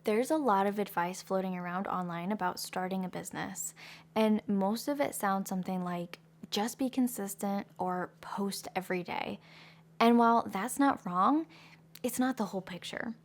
There's a lot of advice floating around online about starting a business, and most of it sounds something like just be consistent or post every day. And while that's not wrong, it's not the whole picture.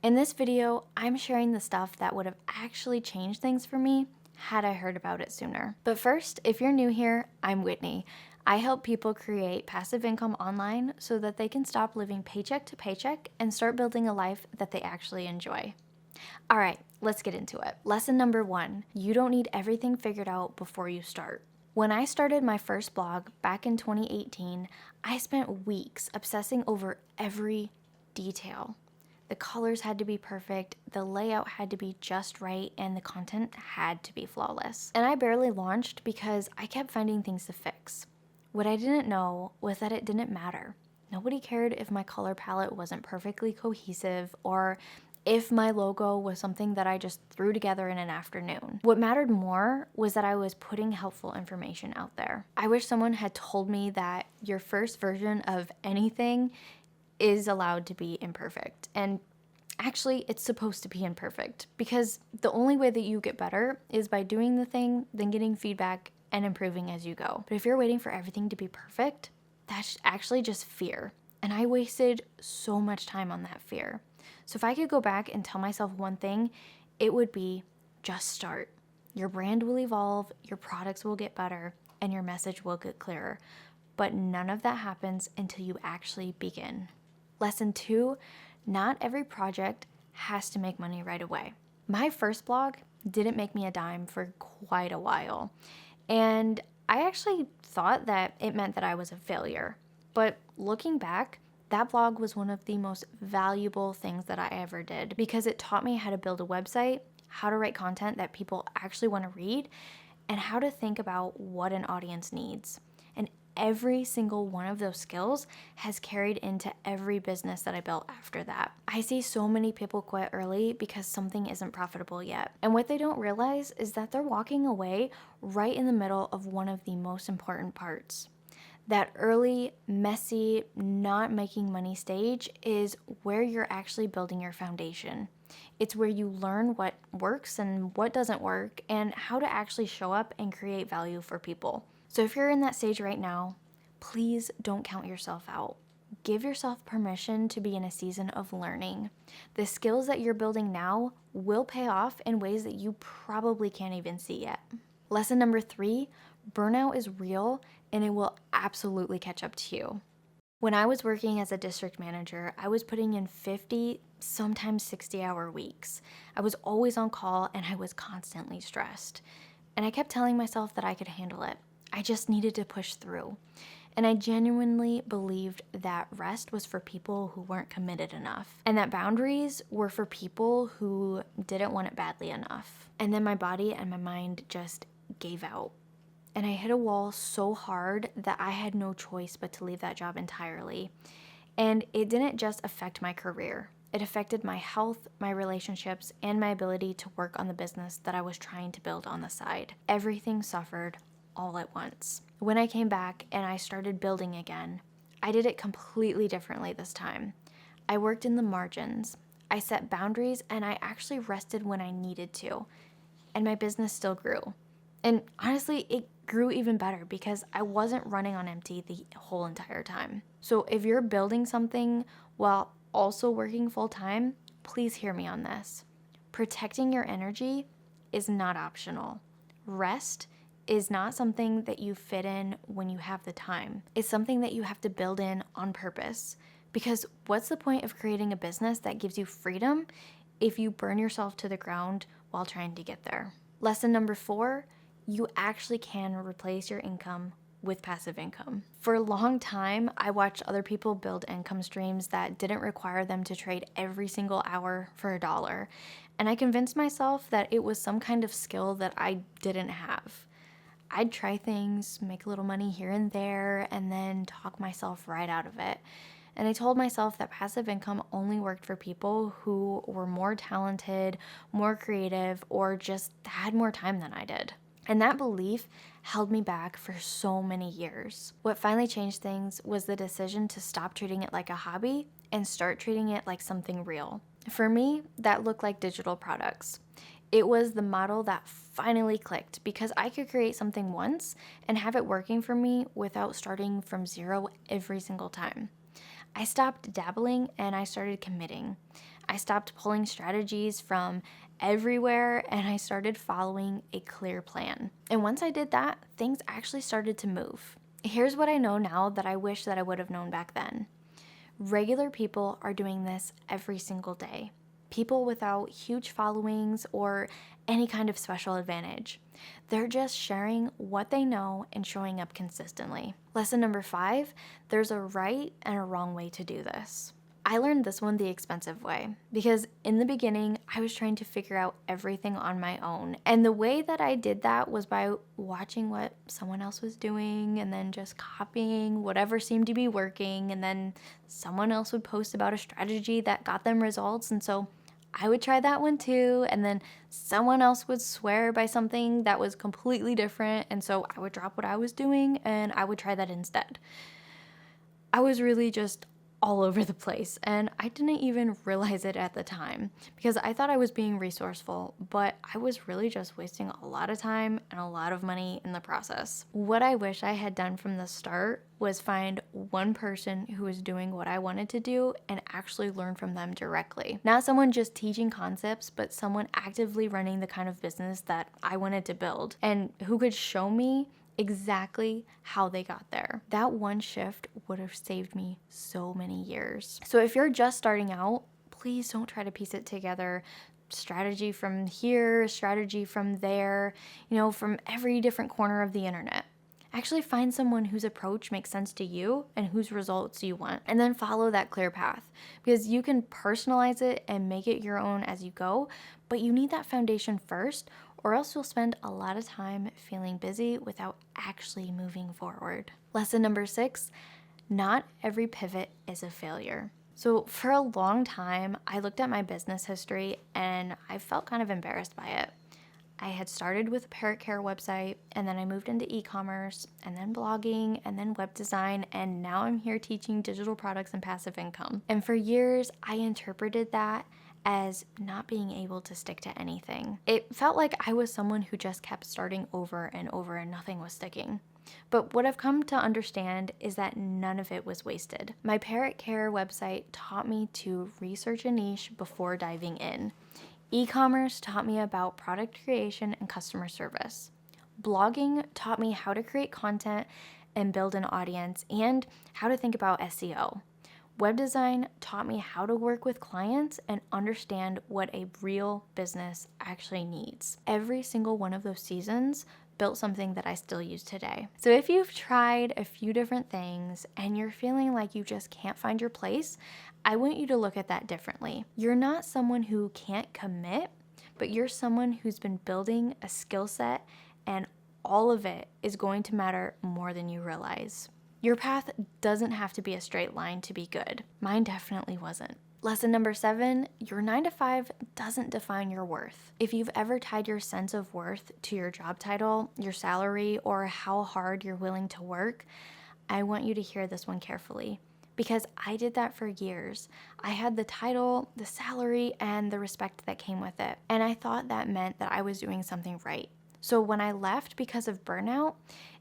In this video, I'm sharing the stuff that would have actually changed things for me had I heard about it sooner. But first, if you're new here, I'm Whitney. I help people create passive income online so that they can stop living paycheck to paycheck and start building a life that they actually enjoy. All right, let's get into it. Lesson number 1, you don't need everything figured out before you start. When I started my first blog back in 2018, I spent weeks obsessing over every detail. The colors had to be perfect, the layout had to be just right, and the content had to be flawless. And I barely launched because I kept finding things to fix. What I didn't know was that it didn't matter. Nobody cared if my color palette wasn't perfectly cohesive or if my logo was something that I just threw together in an afternoon. What mattered more was that I was putting helpful information out there. I wish someone had told me that your first version of anything is allowed to be imperfect. And actually, it's supposed to be imperfect because the only way that you get better is by doing the thing, then getting feedback and improving as you go. But if you're waiting for everything to be perfect, that's actually just fear. And I wasted so much time on that fear. So if I could go back and tell myself one thing, it would be just start. Your brand will evolve, your products will get better, and your message will get clearer. But none of that happens until you actually begin. Lesson 2, not every project has to make money right away. My first blog didn't make me a dime for quite a while. And I actually thought that it meant that I was a failure. But looking back, that blog was one of the most valuable things that I ever did because it taught me how to build a website, how to write content that people actually want to read, and how to think about what an audience needs. And every single one of those skills has carried into every business that I built after that. I see so many people quit early because something isn't profitable yet. And what they don't realize is that they're walking away right in the middle of one of the most important parts. That early, messy, not making money stage is where you're actually building your foundation. It's where you learn what works and what doesn't work and how to actually show up and create value for people. So if you're in that stage right now, please don't count yourself out. Give yourself permission to be in a season of learning. The skills that you're building now will pay off in ways that you probably can't even see yet. Lesson number 3, burnout is real and it will absolutely catch up to you. When I was working as a district manager, I was putting in 50, sometimes 60-hour weeks. I was always on call and I was constantly stressed. And I kept telling myself that I could handle it. I just needed to push through. And I genuinely believed that rest was for people who weren't committed enough, and that boundaries were for people who didn't want it badly enough. And then my body and my mind just gave out. And I hit a wall so hard that I had no choice but to leave that job entirely. And it didn't just affect my career. It affected my health, my relationships, and my ability to work on the business that I was trying to build on the side. Everything suffered all at once. When I came back and I started building again, I did it completely differently this time. I worked in the margins. I set boundaries and I actually rested when I needed to. And my business still grew. And honestly, it grew even better because I wasn't running on empty the whole entire time. So if you're building something while also working full time, please hear me on this. Protecting your energy is not optional. Rest is not something that you fit in when you have the time. It's something that you have to build in on purpose. Because what's the point of creating a business that gives you freedom if you burn yourself to the ground while trying to get there? Lesson number 4, you actually can replace your income with passive income. For a long time, I watched other people build income streams that didn't require them to trade every single hour for $1. And I convinced myself that it was some kind of skill that I didn't have. I'd try things, make a little money here and there, and then talk myself right out of it. And I told myself that passive income only worked for people who were more talented, more creative, or just had more time than I did. And that belief held me back for so many years. What finally changed things was the decision to stop treating it like a hobby and start treating it like something real. For me, that looked like digital products. It was the model that finally clicked because I could create something once and have it working for me without starting from zero every single time. I stopped dabbling and I started committing. I stopped pulling strategies from everywhere and I started following a clear plan. And once I did that, things actually started to move. Here's what I know now that I wish that I would have known back then. Regular people are doing this every single day. People without huge followings or any kind of special advantage. They're just sharing what they know and showing up consistently. Lesson number 5, there's a right and a wrong way to do this. I learned this one the expensive way because in the beginning, I was trying to figure out everything on my own. And the way that I did that was by watching what someone else was doing and then just copying whatever seemed to be working. And then someone else would post about a strategy that got them results. And so I would try that one too. And then someone else would swear by something that was completely different. And so I would drop what I was doing and I would try that instead. I was really just all over the place, and I didn't even realize it at the time because I thought I was being resourceful, but I was really just wasting a lot of time and a lot of money in the process. What I wish I had done from the start was find one person who was doing what I wanted to do and actually learn from them directly. Not someone just teaching concepts, but someone actively running the kind of business that I wanted to build and who could show me exactly how they got there. That one shift would have saved me so many years. So if you're just starting out, please don't try to piece it together. Strategy from here, strategy from there, from every different corner of the internet. Actually find someone whose approach makes sense to you and whose results you want, and then follow that clear path because you can personalize it and make it your own as you go, but you need that foundation first, or else you'll spend a lot of time feeling busy without actually moving forward. Lesson number 6, not every pivot is a failure. So for a long time, I looked at my business history and I felt kind of embarrassed by it. I had started with a parrot care website, and then I moved into e-commerce, and then blogging, and then web design, and now I'm here teaching digital products and passive income. And for years, I interpreted that as not being able to stick to anything. It felt like I was someone who just kept starting over and over and nothing was sticking. But what I've come to understand is that none of it was wasted. My parrot care website taught me to research a niche before diving in. E-commerce taught me about product creation and customer service. Blogging taught me how to create content and build an audience and how to think about SEO. Web design taught me how to work with clients and understand what a real business actually needs. Every single one of those seasons built something that I still use today. So if you've tried a few different things and you're feeling like you just can't find your place, I want you to look at that differently. You're not someone who can't commit, but you're someone who's been building a skill set, and all of it is going to matter more than you realize. Your path doesn't have to be a straight line to be good. Mine definitely wasn't. Lesson number 7, your 9-to-5 doesn't define your worth. If you've ever tied your sense of worth to your job title, your salary, or how hard you're willing to work, I want you to hear this one carefully. Because I did that for years. I had the title, the salary, and the respect that came with it. And I thought that meant that I was doing something right. So when I left because of burnout,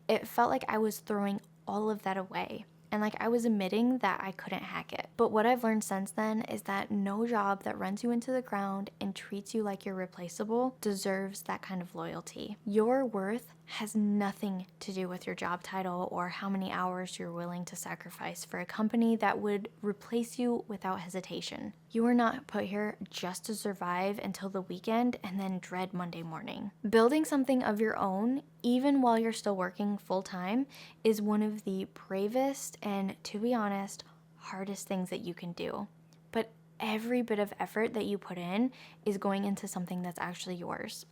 it felt like I was throwing all of that away. And like I was admitting that I couldn't hack it. But what I've learned since then is that no job that runs you into the ground and treats you like you're replaceable deserves that kind of loyalty. Your worth has nothing to do with your job title or how many hours you're willing to sacrifice for a company that would replace you without hesitation. You are not put here just to survive until the weekend and then dread Monday morning. Building something of your own, even while you're still working full-time, is one of the bravest and, to be honest, hardest things that you can do. But every bit of effort that you put in is going into something that's actually yours.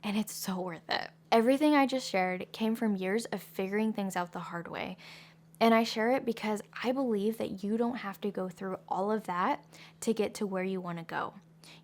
And it's so worth it. Everything I just shared came from years of figuring things out the hard way. And I share it because I believe that you don't have to go through all of that to get to where you want to go.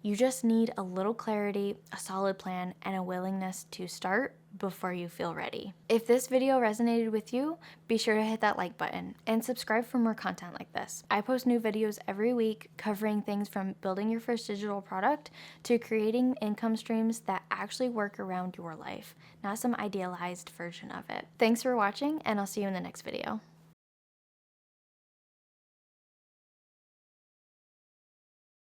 You just need a little clarity, a solid plan, and a willingness to start before you feel ready. If this video resonated with you, be sure to hit that like button and subscribe for more content like this. I post new videos every week covering things from building your first digital product to creating income streams that actually work around your life, not some idealized version of it. Thanks for watching, and I'll see you in the next video.